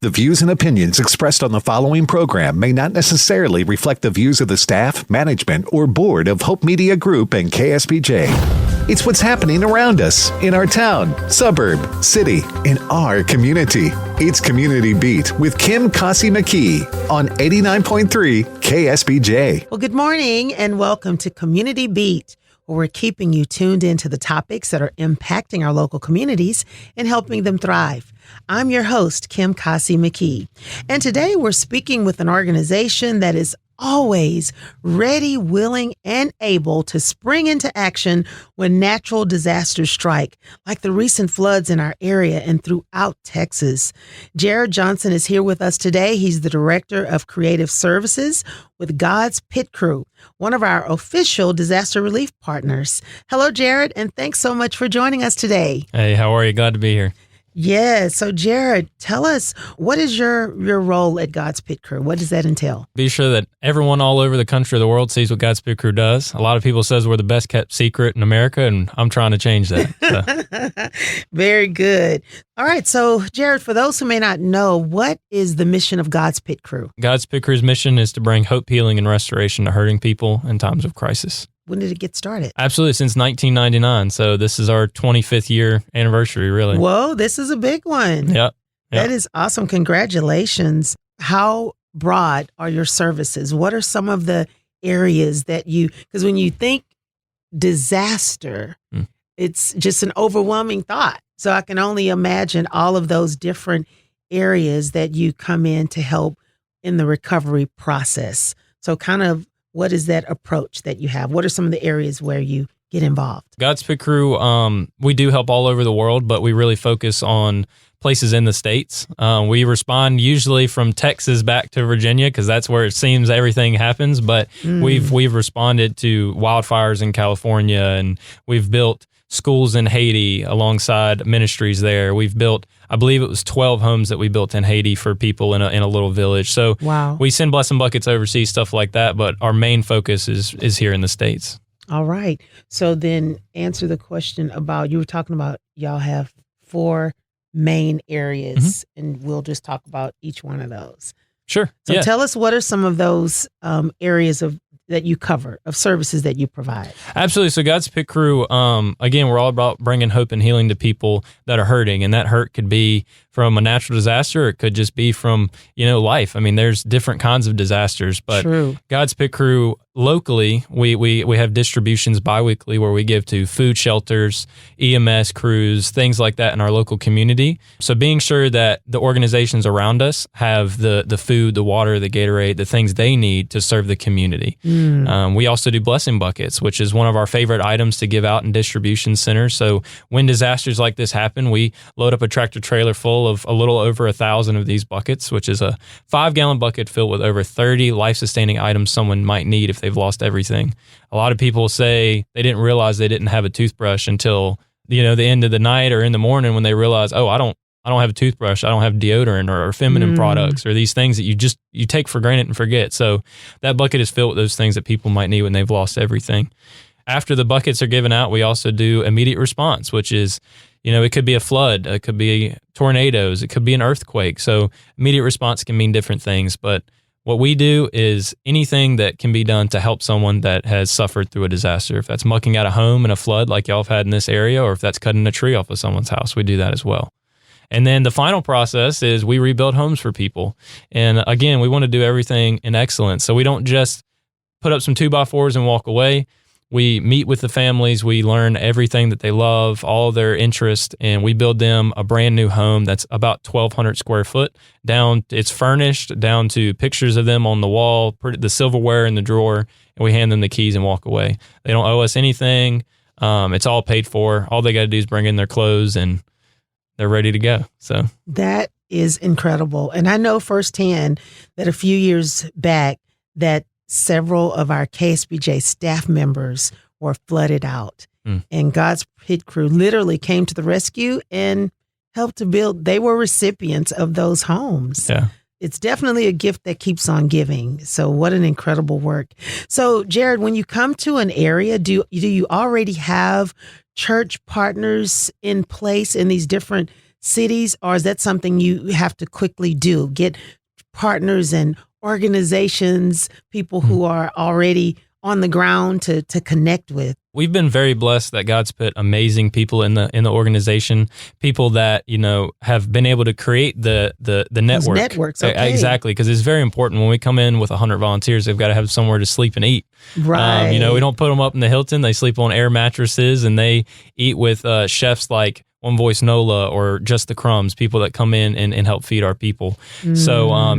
The views and opinions expressed on the following program may not necessarily reflect the views of the staff, management, or board of Hope Media Group and KSBJ. It's what's happening around us, in our town, suburb, city, in our community. It's Community Beat with Kim Kasi McKee on 89.3 KSBJ. Well, good morning and welcome to Community Beat, where we're keeping you tuned into the topics that are impacting our local communities and helping them thrive. I'm your host, Kim Kasi McKee, and today we're speaking with an organization that is always ready, willing, and able to spring into action when natural disasters strike, like the recent floods in our area and throughout Texas. Jarrett Johnson is here with us today. He's the Director of Creative Services with God's Pit Crew, one of our official disaster relief partners. Hello, Jarrett, and thanks so much for joining us today. Hey, how are you? Glad to be here. Yeah. So, Jarrett, tell us, what is your role at God's Pit Crew? What does that entail? Be sure that everyone all over the country or the world sees what God's Pit Crew does. A lot of people says we're the best kept secret in America, and I'm trying to change that. So. Very good. All right. So, Jarrett, for those who may not know, what is the mission of God's Pit Crew? God's Pit Crew's mission is to bring hope, healing, and restoration to hurting people in times of crisis. When did it get started? Absolutely, since 1999. So this is our 25th year anniversary, really. Whoa, this is a big one. Yep. That is awesome. Congratulations. How broad are your services? What are some of the areas that because when you think disaster, it's just an overwhelming thought. So I can only imagine all of those different areas that you come in to help in the recovery process. So kind of, what is that approach that you have? What are some of the areas where you get involved? God's Pit Crew, we do help all over the world, but we really focus on places in the States. We respond usually from Texas back to Virginia because that's where it seems everything happens. But we've responded to wildfires in California, and we've built schools in Haiti alongside ministries there. We've built, I believe it was 12 homes that we built in Haiti for people in a little village. So wow. We send blessing buckets overseas, stuff like that, but our main focus is here in the States. All right. So then answer the question about, you were talking about y'all have 4 main areas, and we'll just talk about each one of those. Sure. So tell us, what are some of those areas that you cover, of services that you provide? Absolutely. So God's Pit Crew, again, we're all about bringing hope and healing to people that are hurting, and that hurt could be from a natural disaster. It could just be from, life. I mean, there's different kinds of disasters, but True. God's Pit Crew locally, we have distributions biweekly where we give to food shelters, EMS crews, things like that in our local community. So being sure that the organizations around us have the food, the water, the Gatorade, the things they need to serve the community. We also do blessing buckets, which is one of our favorite items to give out in distribution centers. So when disasters like this happen, we load up a tractor trailer full of a little over 1,000 of these buckets, which is a 5-gallon bucket filled with over 30 life-sustaining items someone might need if they've lost everything. A lot of people say they didn't realize they didn't have a toothbrush until, the end of the night or in the morning when they realize, oh, I don't have a toothbrush, I don't have deodorant or feminine products or these things that you take for granted and forget. So that bucket is filled with those things that people might need when they've lost everything. After the buckets are given out, we also do immediate response, which is, it could be a flood, it could be tornadoes, it could be an earthquake. So immediate response can mean different things, but what we do is anything that can be done to help someone that has suffered through a disaster. If that's mucking out a home in a flood like y'all have had in this area, or if that's cutting a tree off of someone's house, we do that as well. And then the final process is we rebuild homes for people. And again, we want to do everything in excellence. So we don't just put up some 2x4s and walk away. We meet with the families, we learn everything that they love, all of their interests, and we build them a brand new home that's about 1,200 square foot. It's furnished down to pictures of them on the wall, the silverware in the drawer, and we hand them the keys and walk away. They don't owe us anything. It's all paid for. All they got to do is bring in their clothes and they're ready to go. So that is incredible. And I know firsthand that a few years back that several of our KSBJ staff members were flooded out. And God's Pit Crew literally came to the rescue and helped to build. They were recipients of those homes. Yeah. It's definitely a gift that keeps on giving. So what an incredible work. So Jarrett, when you come to an area, do you already have church partners in place in these different cities, or is that something you have to quickly do? Get partners and organizations, people who are already on the ground to connect with? We've been very blessed that God's put amazing people in the organization, people that, have been able to create the network. Those networks, okay. Exactly, because it's very important when we come in with 100 volunteers, they've got to have somewhere to sleep and eat. Right. We don't put them up in the Hilton. They sleep on air mattresses, and they eat with chefs like One Voice NOLA or Just the Crumbs, people that come in and help feed our people. So,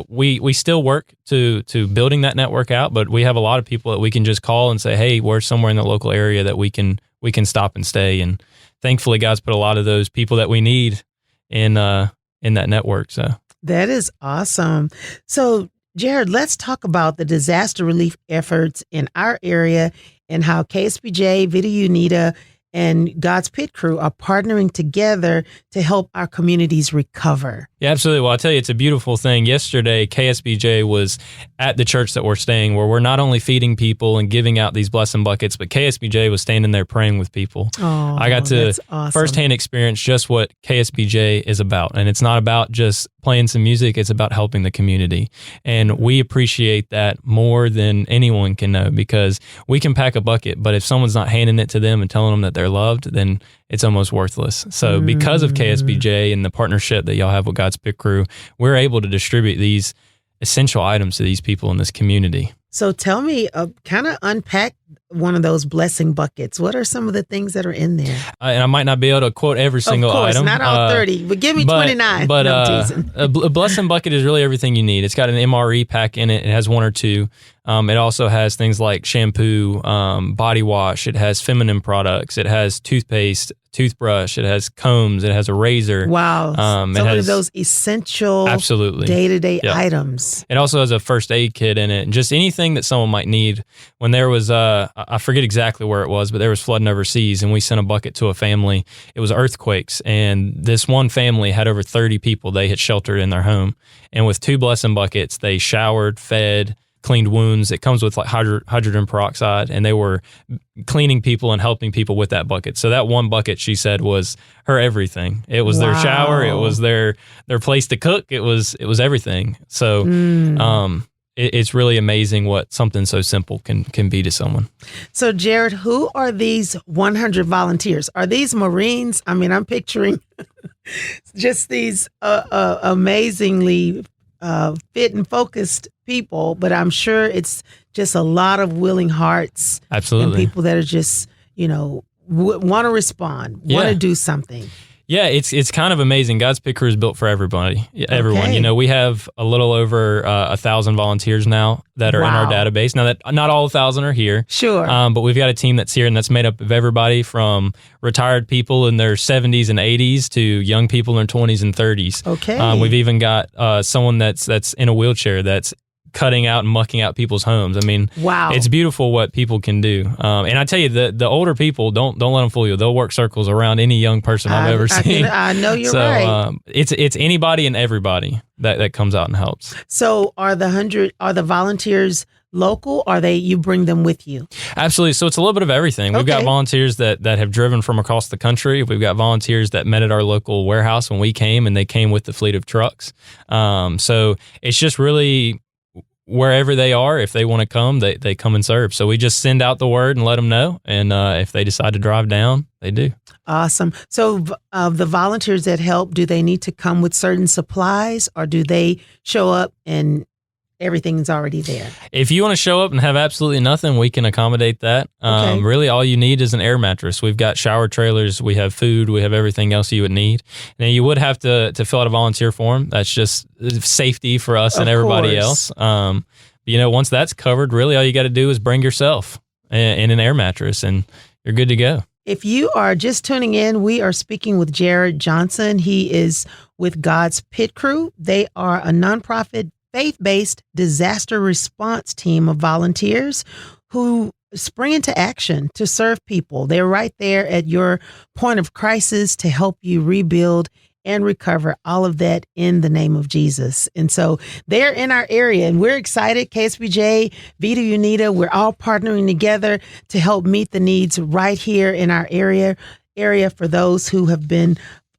we still work to building that network out, but we have a lot of people that we can just call and say, hey, we're somewhere in the local area that we can stop and stay. And thankfully, God's put a lot of those people that we need in that network. So that is awesome. So, Jarrett, let's talk about the disaster relief efforts in our area and how KSBJ, Vida Unida, and God's Pit Crew are partnering together to help our communities recover. Yeah, absolutely. Well, I'll tell you, it's a beautiful thing. Yesterday, KSBJ was at the church that we're staying, where we're not only feeding people and giving out these blessing buckets, but KSBJ was standing there praying with people. Oh, I got to awesome. firsthand experience just what KSBJ is about. And it's not about just playing some music, it's about helping the community. And we appreciate that more than anyone can know, because we can pack a bucket, but if someone's not handing it to them and telling them that they're loved, then it's almost worthless. So because of KSBJ and the partnership that y'all have with God's Pit Crew, we're able to distribute these essential items to these people in this community. So tell me, kind of unpack one of those blessing buckets. What are some of the things that are in there? And I might not be able to quote every single item. Not all 30, but give me 29. But no, I'm teasing. a blessing bucket is really everything you need. It's got an MRE pack in it. It has one or two. It also has things like shampoo, body wash. It has feminine products. It has toothpaste, toothbrush. It has combs. It has a razor. Wow. So many of those essential, absolutely day-to-day items. It also has a first aid kit in it, and just anything that someone might need. When there was, I forget exactly where it was, but there was flooding overseas, and we sent a bucket to a family. It was earthquakes, and this one family had over 30 people they had sheltered in their home. And with 2 blessing buckets, they showered, fed, cleaned wounds. It comes with like hydrogen peroxide, and they were cleaning people and helping people with that bucket. So that one bucket, she said, was her everything. It was their shower. It was their place to cook. It was everything. So it's really amazing what something so simple can be to someone. So Jarrett, who are these 100 volunteers? Are these Marines? I mean, I'm picturing just these amazingly fit and focused people, but I'm sure it's just a lot of willing hearts. Absolutely. And people that are just, want to respond, want to do something. Yeah, it's kind of amazing. God's Pit Crew is built for everybody. Everyone. Okay. We have a little over 1,000 volunteers now that are in our database. Now, that not all 1,000 are here. Sure. But we've got a team that's here, and that's made up of everybody from retired people in their 70s and 80s to young people in their 20s and 30s. Okay. We've even got someone that's in a wheelchair that's cutting out and mucking out people's homes. I mean, wow, it's beautiful what people can do. And I tell you, the older people, don't let them fool you. They'll work circles around any young person I've ever seen. I know you're so, right. It's anybody and everybody that comes out and helps. So are the volunteers local? Or you bring them with you? Absolutely. So it's a little bit of everything. We've got volunteers that have driven from across the country. We've got volunteers that met at our local warehouse when we came, and they came with the fleet of trucks. So it's just really wherever they are, if they want to come, they come and serve. So we just send out the word and let them know. And if they decide to drive down, they do. Awesome. So the volunteers that help, do they need to come with certain supplies, or do they show up and everything's already there? If you want to show up and have absolutely nothing, we can accommodate that. Okay. Really, all you need is an air mattress. We've got shower trailers. We have food. We have everything else you would need. Now, you would have to fill out a volunteer form. That's just safety for us and everybody else. Once that's covered, really all you got to do is bring yourself and an air mattress, and you're good to go. If you are just tuning in, we are speaking with Jarrett Johnson. He is with God's Pit Crew. They are a nonprofit, faith-based disaster response team of volunteers who spring into action to serve people. They're right there at your point of crisis to help you rebuild and recover all of that in the name of Jesus. And so they're in our area, and we're excited. KSBJ, Vida Unida, we're all partnering together to help meet the needs right here in our area for those who have been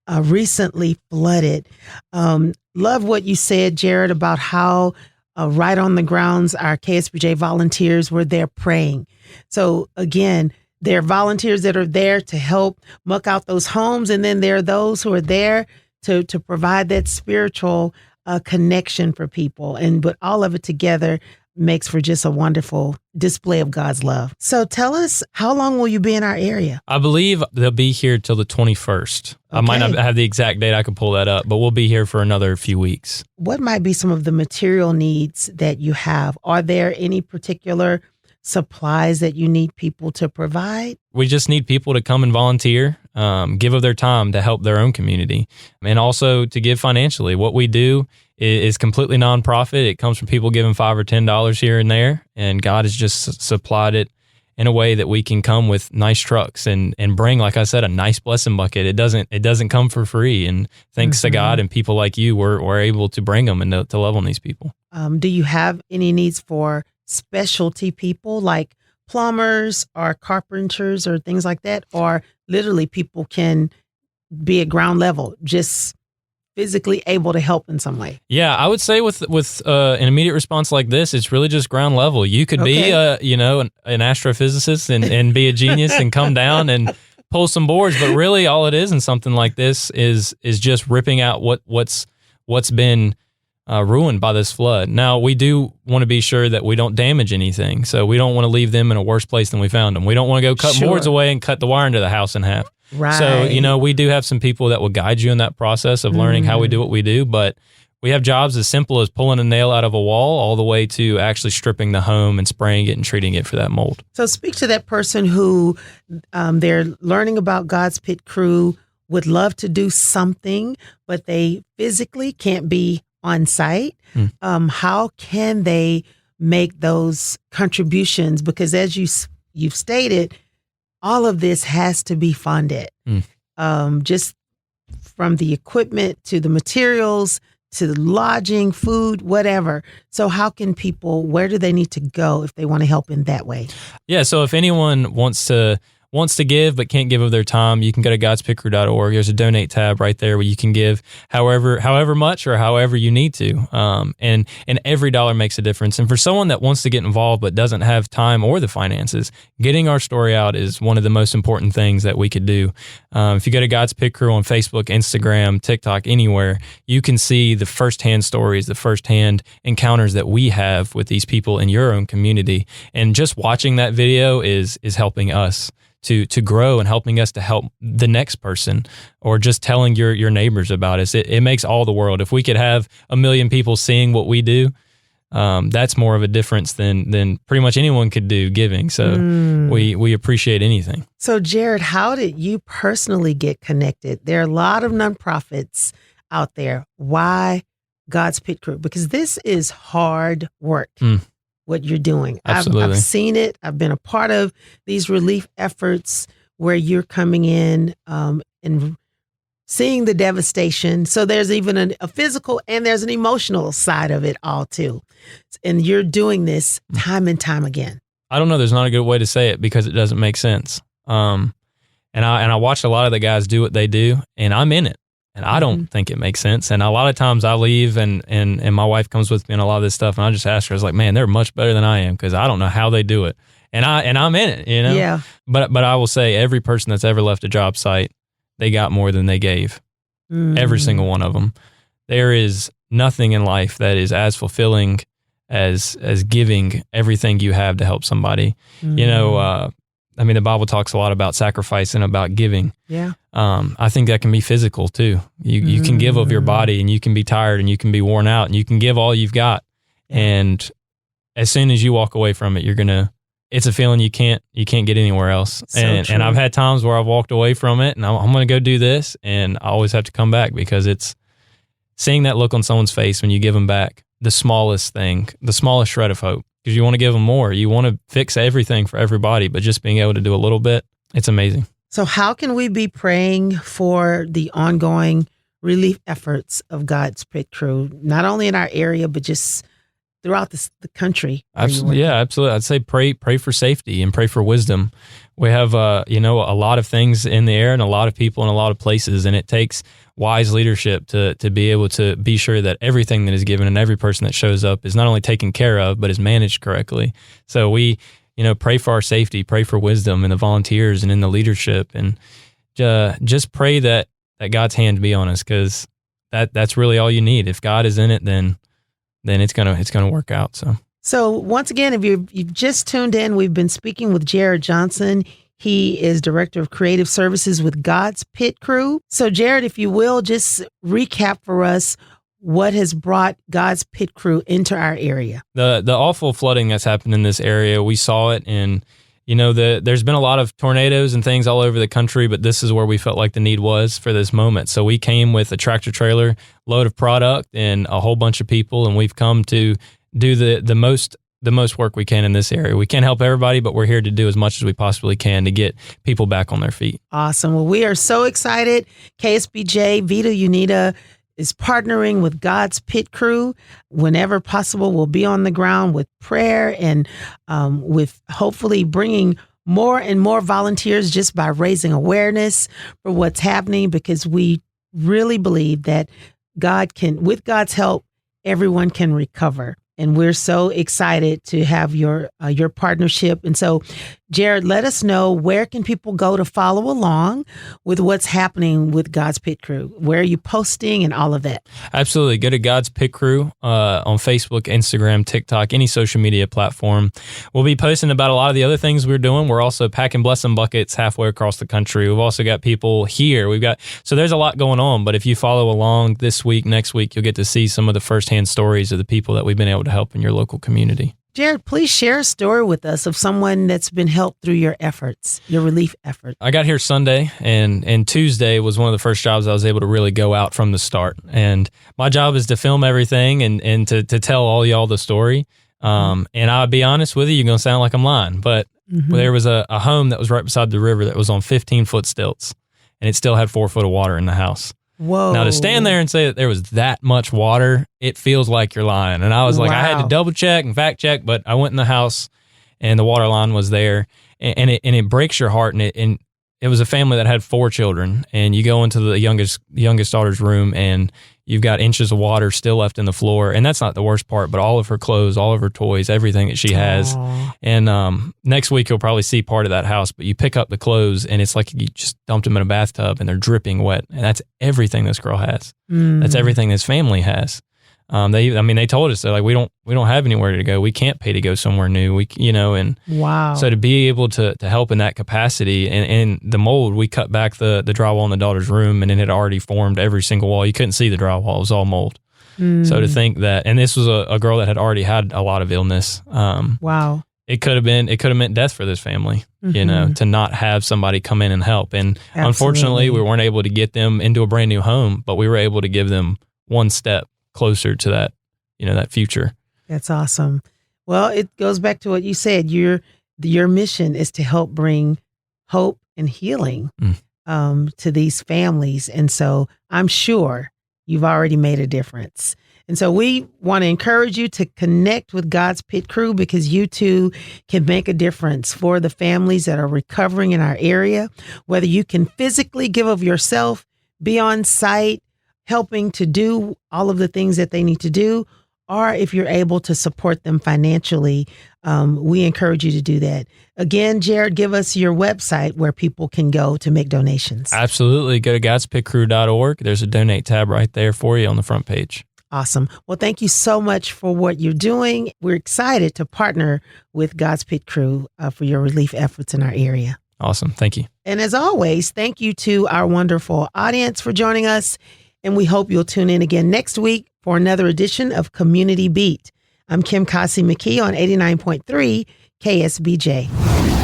recently flooded. Love what you said, Jarrett, about how right on the grounds, our KSBJ volunteers were there praying. So again, there are volunteers that are there to help muck out those homes. And then there are those who are there to provide that spiritual connection for people. But all of it together makes for just a wonderful display of God's love. So tell us, how long will you be in our area? I believe they'll be here till the 21st. I might not have the exact date. I can pull that up, but we'll be here for another few weeks. What might be some of the material needs that you have? Are there any particular supplies that you need people to provide? We just need people to come and volunteer, give of their time to help their own community, and also to give financially. What we do is completely nonprofit. It comes from people giving $5 or $10 here and there, and God has just supplied it in a way that we can come with nice trucks and bring, like I said, a nice blessing bucket. It doesn't come for free, and thanks to God and people like you, we're able to bring them and to love on these people. Do you have any needs for specialty people like plumbers or carpenters or things like that? Or literally people can be at ground level, just physically able to help in some way? Yeah, I would say with an immediate response like this, it's really just ground level. You could be an astrophysicist and be a genius and come down and pull some boards, but really all it is in something like this is just ripping out what's been ruined by this flood. Now, we do want to be sure that we don't damage anything, so we don't want to leave them in a worse place than we found them. We don't want to go cut boards away and cut the wire into the house in half. Right. So, we do have some people that will guide you in that process of learning how we do what we do, but we have jobs as simple as pulling a nail out of a wall all the way to actually stripping the home and spraying it and treating it for that mold. So speak to that person who they're learning about God's Pit Crew, would love to do something, but they physically can't be on site. How can they make those contributions? Because as you've stated, all of this has to be funded, just from the equipment to the materials to the lodging, food, whatever. So how can people, where do they need to go if they want to help in that way? Yeah, so if anyone wants to give but can't give of their time, you can go to godspitcrew.org. There's a donate tab right there where you can give however much or however you need to. And every dollar makes a difference. And for someone that wants to get involved but doesn't have time or the finances, getting our story out is one of the most important things that we could do. If you go to God's Pit Crew on Facebook, Instagram, TikTok, anywhere, you can see the firsthand stories, the firsthand encounters that we have with these people in your own community. And just watching that video is helping us to grow and helping us to help the next person, or just telling your neighbors about us. It makes all the world. If we could have 1 million people seeing what we do, that's more of a difference than pretty much anyone could do giving. So we appreciate anything. So Jarrett, how did you personally get connected? There are a lot of nonprofits out there. Why God's Pit Crew? Because this is hard work. What you're doing. I've seen it. I've been a part of these relief efforts where you're coming in and seeing the devastation. So there's even a physical and there's an emotional side of it all too. And you're doing this time and time again. I don't know. There's not a good way to say it because it doesn't make sense. And I watch a lot of the guys do what they do, and I'm in it. And I don't think it makes sense. And a lot of times I leave and my wife comes with me on a lot of this stuff. And I just ask her, I was like, man, they're much better than I am because I don't know how they do it. And I'm in it, Yeah. But I will say every person that's ever left a job site, they got more than they gave. Every single one of them. There is nothing in life that is as fulfilling as giving everything you have to help somebody. The Bible talks a lot about sacrifice and about giving. Yeah. I think that can be physical too. You can give of your body, and you can be tired, and you can be worn out, and you can give all you've got. And as soon as you walk away from it, it's a feeling you can't get anywhere else. And I've had times where I've walked away from it, and I'm going to go do this, and I always have to come back because it's seeing that look on someone's face when you give them back the smallest thing, the smallest shred of hope. Because you want to give them more. You want to fix everything for everybody, but just being able to do a little bit, it's amazing. So how can we be praying for the ongoing relief efforts of God's Pit Crew, not only in our area, but just throughout the country. Absolutely. Yeah, absolutely. I'd say pray for safety and pray for wisdom. We have, a lot of things in the air and a lot of people in a lot of places, and it takes wise leadership to be able to be sure that everything that is given and every person that shows up is not only taken care of, but is managed correctly. So we, pray for our safety, pray for wisdom in the volunteers and in the leadership, and just pray that God's hand be on us, because that's really all you need. If God is in it, then it's gonna work out. So once again, if you've just tuned in, we've been speaking with Jarrett Johnson. He is Director of Creative Services with God's Pit Crew. So Jarrett, if you will, just recap for us what has brought God's Pit Crew into our area. The awful flooding that's happened in this area, we saw it, and there's been a lot of tornadoes and things all over the country, but this is where we felt like the need was for this moment. So we came with a tractor trailer load of product and a whole bunch of people, and we've come to do the most work we can in this area. We can't help everybody, but we're here to do as much as we possibly can to get people back on their feet. Awesome. Well, we are so excited. KSBJ, Vita Unita is partnering with God's Pit Crew. Whenever possible, we'll be on the ground with prayer and with hopefully bringing more and more volunteers just by raising awareness for what's happening, because we really believe that with God's help, everyone can recover. And we're so excited to have your partnership. And so, Jarrett, let us know, where can people go to follow along with what's happening with God's Pit Crew? Where are you posting and all of that? Absolutely. Go to God's Pit Crew on Facebook, Instagram, TikTok, any social media platform. We'll be posting about a lot of the other things we're doing. We're also packing blessing buckets halfway across the country. We've also got people here. So there's a lot going on, but if you follow along this week, next week, you'll get to see some of the firsthand stories of the people that we've been able to help in your local community. Jarrett, please share a story with us of someone that's been helped through your efforts, your relief efforts. I got here Sunday, and Tuesday was one of the first jobs I was able to really go out from the start. And my job is to film everything and to tell all y'all the story. And I'll be honest with you, you're going to sound like I'm lying, but there was a home that was right beside the river that was on 15-foot stilts, and it still had 4 foot of water in the house. Whoa. Now, to stand there and say that there was that much water, it feels like you're lying. And I was like, I had to double check and fact check, but I went in the house and the water line was there, and it breaks your heart. And it was a family that had 4 children, and you go into the youngest daughter's room, and you've got inches of water still left in the floor. And that's not the worst part, but all of her clothes, all of her toys, everything that she has. Aww. And next week you'll probably see part of that house, but you pick up the clothes and it's like you just dumped them in a bathtub and they're dripping wet. And that's everything this girl has. That's everything this family has. They told us, they're like, we don't have anywhere to go. We can't pay to go somewhere new. Wow. So to be able to help in that capacity, and the mold, we cut back the drywall in the daughter's room, and it had already formed every single wall. You couldn't see the drywall. It was all mold. So to think that, and this was a girl that had already had a lot of illness. Wow. It could have meant death for this family, to not have somebody come in and help. And unfortunately, we weren't able to get them into a brand new home, but we were able to give them one step closer to that, that future. That's awesome. Well, it goes back to what you said. Your mission is to help bring hope and healing to these families. And so I'm sure you've already made a difference. And so we want to encourage you to connect with God's Pit Crew, because you too can make a difference for the families that are recovering in our area. Whether you can physically give of yourself, be on site, helping to do all of the things that they need to do, or if you're able to support them financially, we encourage you to do that. Again, Jarrett, give us your website where people can go to make donations. Absolutely. Go to godspitcrew.org. There's a donate tab right there for you on the front page. Awesome. Well, thank you so much for what you're doing. We're excited to partner with God's Pit Crew for your relief efforts in our area. Awesome. Thank you. And as always, thank you to our wonderful audience for joining us. And we hope you'll tune in again next week for another edition of Community Beat. I'm Kim Kasi McKee on 89.3 KSBJ.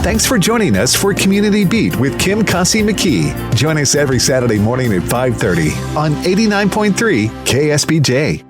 Thanks for joining us for Community Beat with Kim Kasi McKee. Join us every Saturday morning at 5:30 on 89.3 KSBJ.